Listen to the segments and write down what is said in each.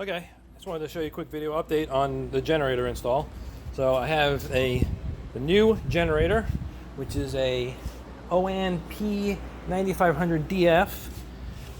Okay, I just wanted to show you a quick video update on the generator install. So I have the new generator, which is a onan P9500DF.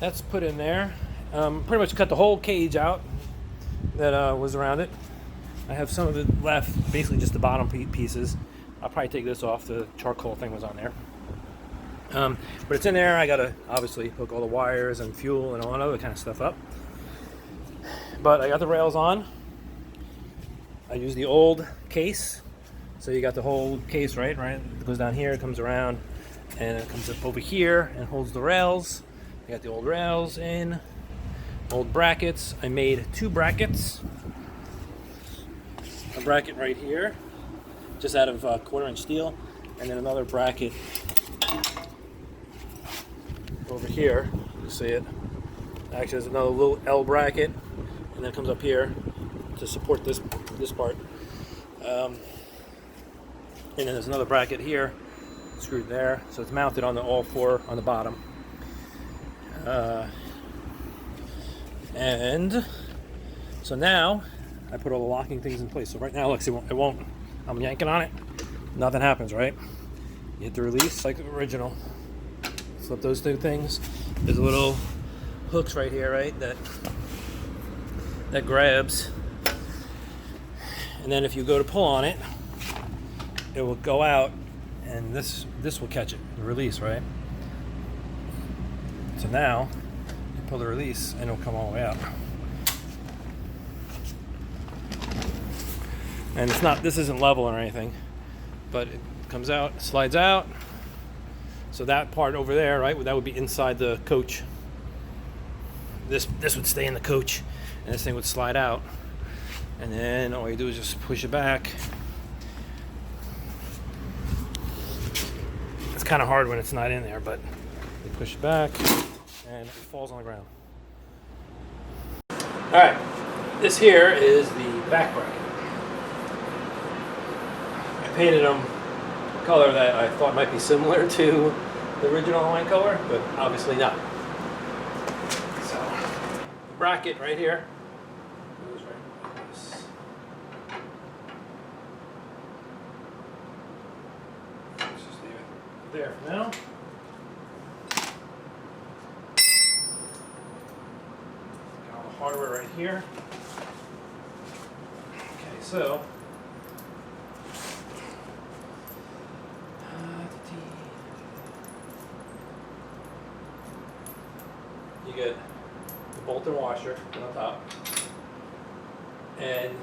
That's put in there. Pretty much cut the whole cage out that was around it. I have some of it left, basically just the bottom pieces. I'll probably take this off. The charcoal thing was on there. But it's in there. I gotta obviously hook all the wires and fuel and all that other kind of stuff up. But I got the rails on. I use the old case. So you got the whole case, right? It goes down here, it comes around, and it comes up over here and holds the rails. I got the old rails in, old brackets. I made two brackets. A bracket right here, just out of 1/4-inch steel, and then another bracket over here. You see it? Actually, there's another little L bracket, and then it comes up here to support this part. And then there's another bracket here, screwed there, so it's mounted on all four on the bottom. And so now I put all the locking things in place. So right now, look, see, it won't. I'm yanking on it, nothing happens, right? You hit the release like the original. Flip those two things. There's little hooks right here, right? That grabs, and then if you go to pull on it, it will go out, and this will catch it, the release, right? So now you pull the release, and it'll come all the way out. And it's not. This isn't level or anything, but it comes out, slides out. So that part over there, right? That would be inside the coach. This would stay in the coach, and this thing would slide out. And then all you do is just push it back. It's kind of hard when it's not in there, but you push it back, and it falls on the ground. All right, this here is the back bracket. I painted them a color that I thought might be similar to the original Hawaiian color, but obviously not. So, the bracket right here goes right like this. Let's just leave it there for now. Got all the hardware right here. Okay, so you get the bolt and washer on top, and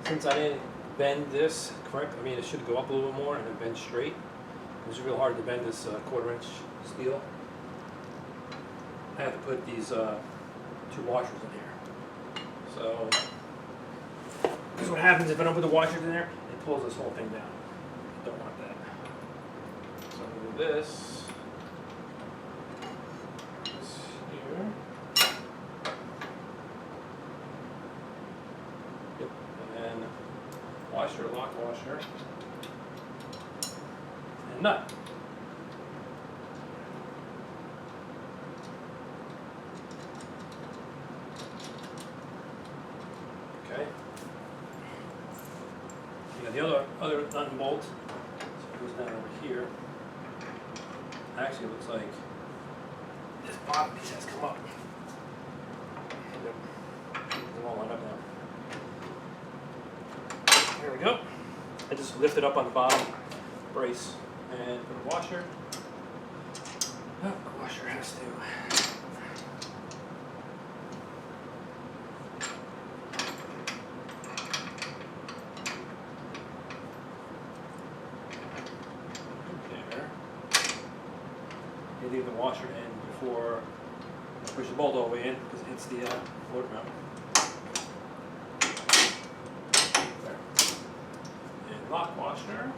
since I didn't bend this correct, I mean it should go up a little bit more and then bend straight. It was real hard to bend this 1/4-inch steel. I have to put these two washers in here. So this is what happens if I don't put the washers in there. It pulls this whole thing down. I don't want that. So I'm going to do this. Yep. And then washer, lock washer, and nut. Okay. You got the other nut and bolt. So it goes down over here. Actually, it looks like this bottom piece has come up. They're all lined up now. Here we go. I just lift it up on the bottom brace and put a washer. Oh, the washer has to. There. You leave the washer in before I push the bolt all the way in because it hits the floor mount. There. And lock washer.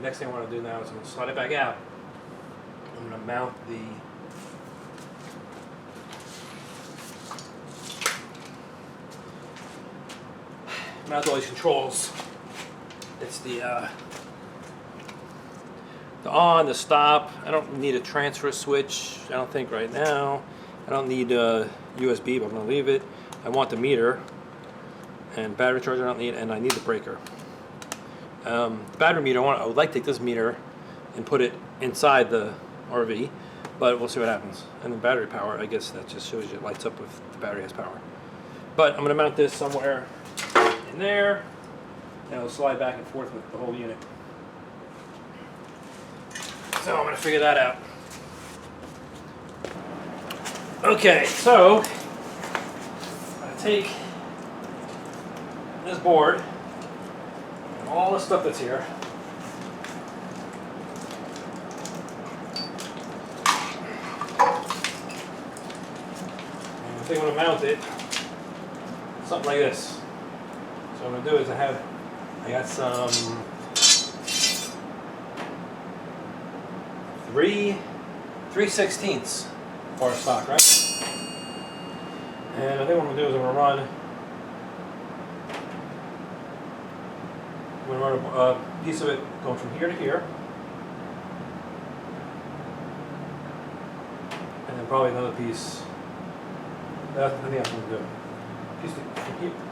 Next thing I want to do now is I'm going to slide it back out. I'm going to mount all these controls. It's the on, the stop. I don't need a transfer switch, I don't think right now. I don't need USB, but I'm going to leave it. I want the meter and battery charger I don't need, and I need the breaker. The battery meter, I would like to take this meter and put it inside the RV, but we'll see what happens. And the battery power, I guess that just shows you it lights up if the battery has power. But I'm going to mount this somewhere in there, and it'll slide back and forth with the whole unit. So I'm going to figure that out. Okay, so I'm going to take this board and all the stuff that's here. And I think I'm going to mount it something like this. So what I'm going to do is I got some 3/16 bar stock, right? And I think what I'm going to do is I'm going to run a piece of it going from here to here, and then probably another piece. I think that's what I'm going to do.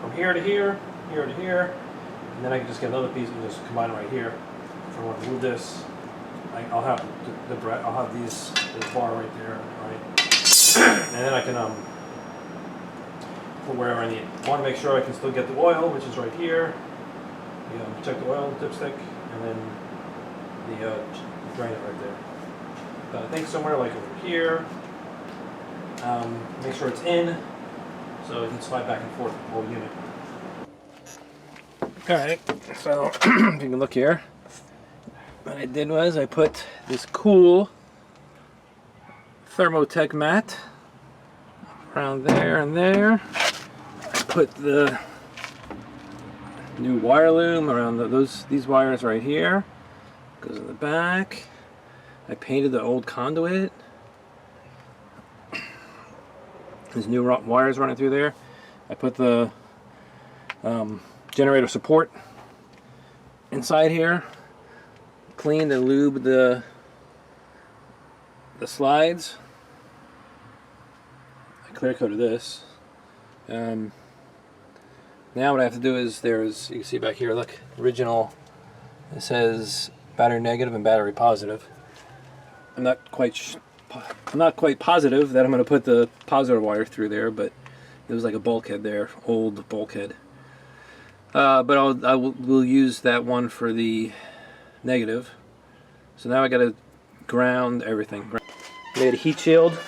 From here to here, here to here, and then I can just get another piece and just combine it right here. If I want to move this, I'll have I'll have this bar right there, right, and then I can put wherever I need. I want to make sure I can still get the oil, which is right here. Check the oil dipstick, and then the drainer right there. But I think somewhere like over here. Make sure it's in, so it can slide back and forth with the whole unit. Alright, so if you can look here, what I did was I put this cool Thermotech mat around there and there. I put the new wire loom around these wires right here. Goes in the back. I painted the old conduit. There's new wires running through there. I put the generator support inside here. Cleaned and lubed the slides. I clear coated this. Now what I have to do is you can see back here, look, original, it says battery negative and battery positive. I'm not quite positive that I'm going to put the positive wire through there, but there was like a bulkhead there, old bulkhead. But we'll use that one for the negative. So now I got to ground everything. Made a heat shield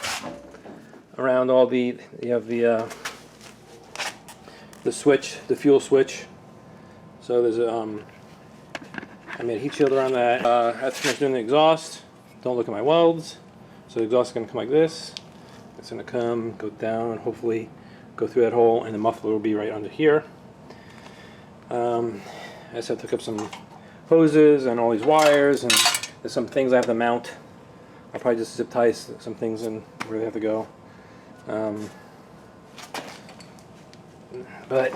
around all you have the switch, the fuel switch. So there's I made a heat shield around that. That's finished doing the exhaust. Don't look at my welds. So the exhaust is going to come like this. It's going to go down, and hopefully go through that hole, and the muffler will be right under here. I just took up some hoses and all these wires, and there's some things I have to mount. I'll probably just zip tie some things in where they have to go. But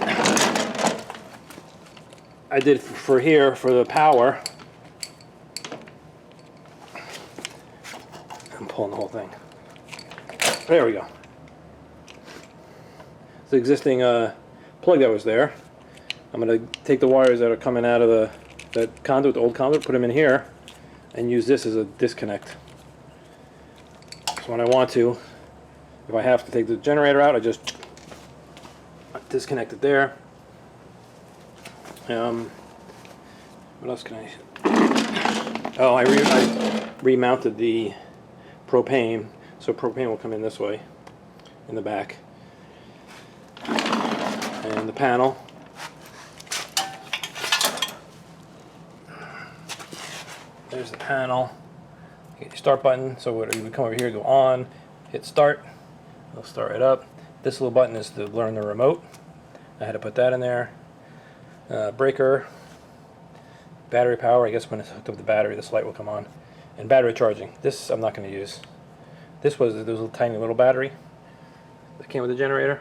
I did for here, for the power, I'm pulling the whole thing. There we go. It's the existing plug that was there. I'm going to take the wires that are coming out of that conduit, the old conduit, put them in here, and use this as a disconnect. So when I want to, if I have to take the generator out, I just disconnect it there. What else can I? Oh, I remounted the propane, so propane will come in this way, in the back, and the panel. There's the panel. Hit your start button, so you would come over here, go on, hit start, it'll start it up. This little button is to learn the remote. I had to put that in there. Breaker, battery power. I guess when it's hooked up to the battery, this light will come on. and battery charging. This I'm not going to use. This was a tiny little battery that came with the generator.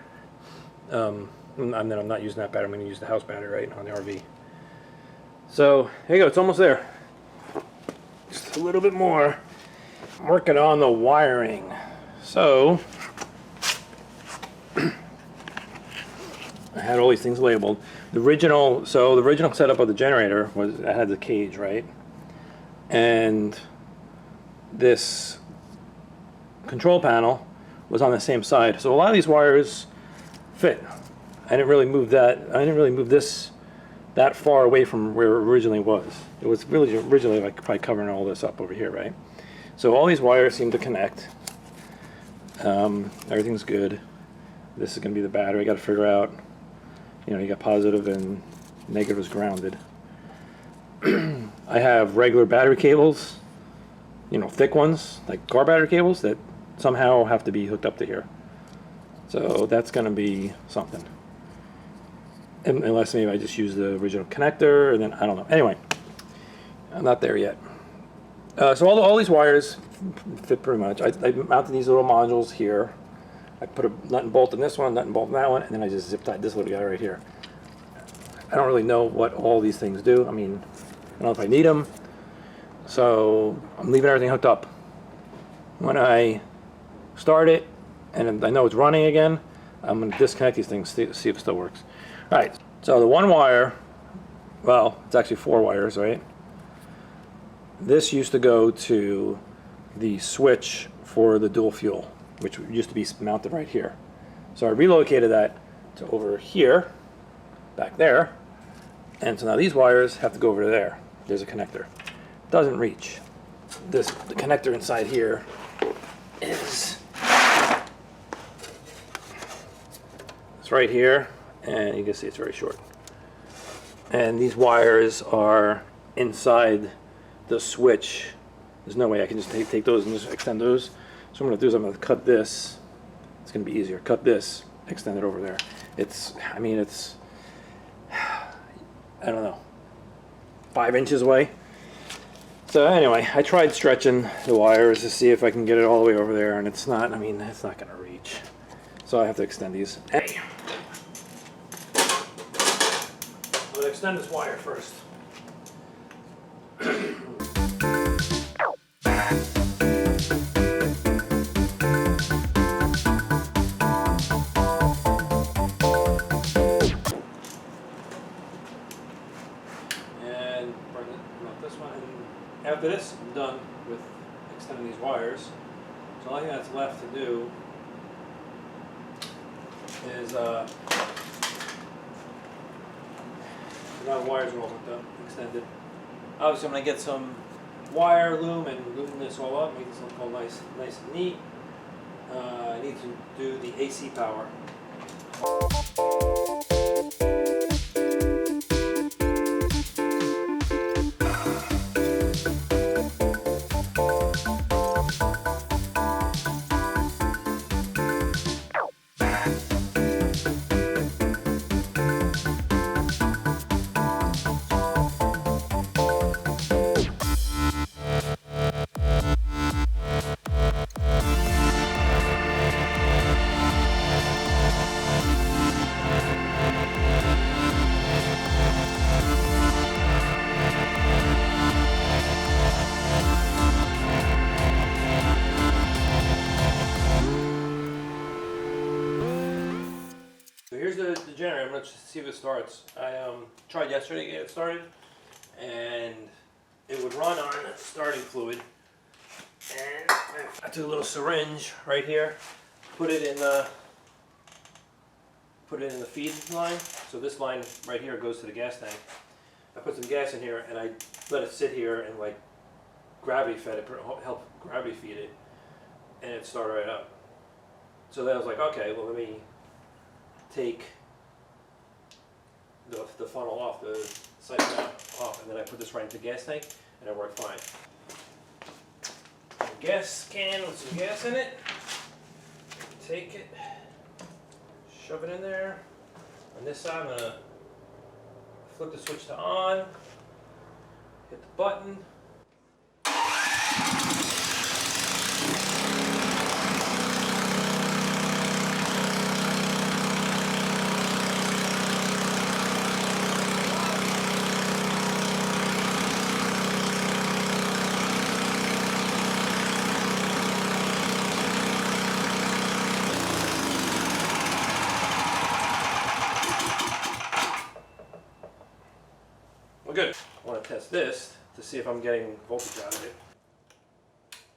And then I'm not using that battery. I'm going to use the house battery, right, on the RV. So here you go. It's almost there. Just a little bit more. I'm working on the wiring. So I had all these things labeled. The original setup of the generator was, it had the cage, right? And this control panel was on the same side. So a lot of these wires fit. I didn't really move this that far away from where it originally was. It was really originally like probably covering all this up over here, right? So all these wires seem to connect. Everything's good. This is going to be the battery. I got to figure out, you know, you got positive and negative is grounded. I have regular battery cables, you know, thick ones, like car battery cables that somehow have to be hooked up to here. So that's going to be something. Unless maybe I just use the original connector, and then I don't know. Anyway, I'm not there yet. So all these wires fit pretty much. I mounted these little modules here. I put a nut and bolt in this one, nut and bolt in that one, and then I just zip tied this little guy right here. I don't really know what all these things do. I mean, I don't know if I need them. So I'm leaving everything hooked up. When I start it, and I know it's running again, I'm going to disconnect these things, see if it still works. All right, so the one wire, well, it's actually 4 wires, right? This used to go to the switch for the dual fuel, which used to be mounted right here. So I relocated that to over here, back there, and so now these wires have to go over to there. There's a connector. Doesn't reach. The connector inside here is, it's right here, and you can see it's very short. And these wires are inside the switch. There's no way I can just take those and just extend those. So what I'm going to do is I'm going to cut this. It's going to be easier. Cut this, extend it over there. I don't know, 5 inches away. So anyway, I tried stretching the wires to see if I can get it all the way over there, and it's not, it's not going to reach. So I have to extend these. Hey. I'm going to extend this wire first. After this, I'm done with extending these wires. So the only thing that's left to do is now the wires are all hooked up, extended. Obviously, I'm going to get some wire loom and loom this all up, make this look all nice and neat. I need to do the AC power. So here's the generator. I'm going to see if it starts. I tried yesterday to get it started, and it would run on starting fluid. And I took a little syringe right here, put it in the feed line. So this line right here goes to the gas tank. I put some gas in here, and I let it sit here and like gravity fed it, help gravity feed it, and it started right up. So then I was like, okay, well let me take the funnel off, the siphon off, and then I put this right into the gas tank, and it worked fine. A gas can with some gas in it. Take it, shove it in there. On this side, I'm gonna flip the switch to on, hit the button. test this to see if I'm getting voltage out of it.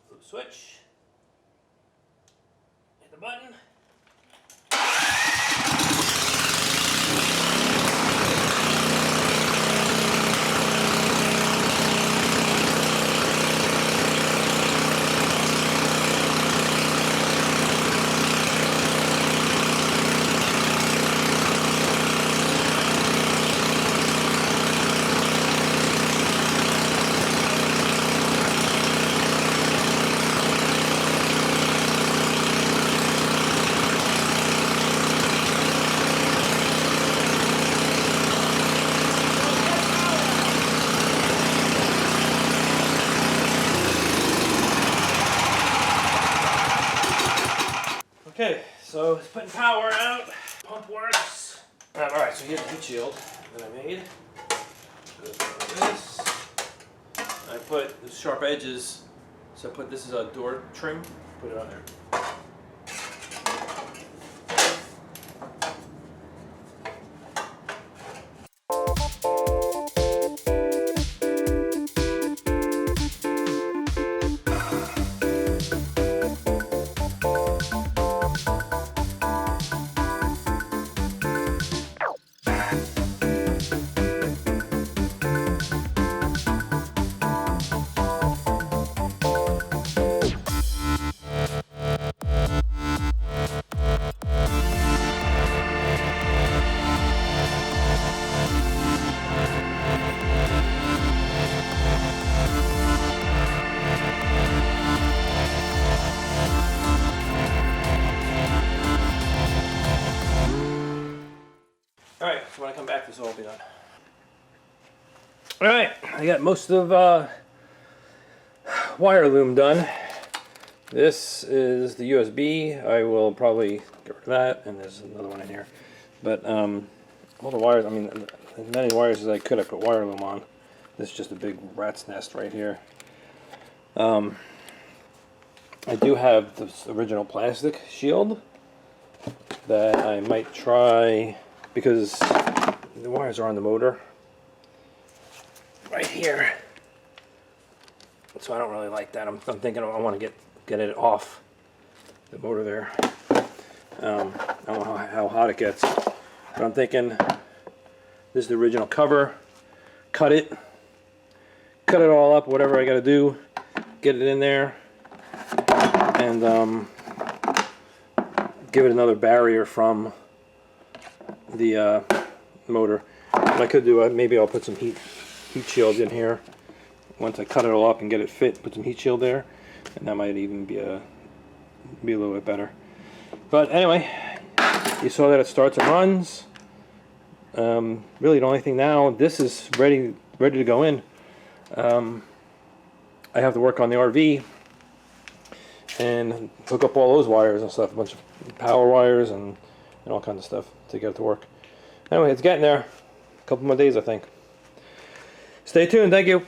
Flip switch. Hit the button. Okay, so it's putting power out. Pump works. Alright, so here's the heat shield that I made. Goes like this. I put the sharp edges, so I put this as a door trim. Put it on there. Alright, so when I come back, this will all be done. Alright, I got most of wire loom done. This is the USB. I will probably get rid of that, and there's another one in here. But all the wires, I mean, as many wires as I could, I put wire loom on. This is just a big rat's nest right here. I do have this original plastic shield that I might try, because the wires are on the motor right here, so I don't really like that. I'm thinking I want to get it off the motor there. I don't know how hot it gets, but I'm thinking this is the original cover. Cut it all up, whatever I got to do, get it in there, and give it another barrier from the motor. What I could do, maybe I'll put some heat shields in here. Once I cut it all up and get it fit, put some heat shield there, and that might even be a little bit better. But anyway, you saw that it starts and runs. Really, the only thing now, this is ready to go in. I have to work on the RV and hook up all those wires and stuff, a bunch of power wires and all kinds of stuff to get it to work. Anyway, it's getting there. A couple more days, I think. Stay tuned. Thank you.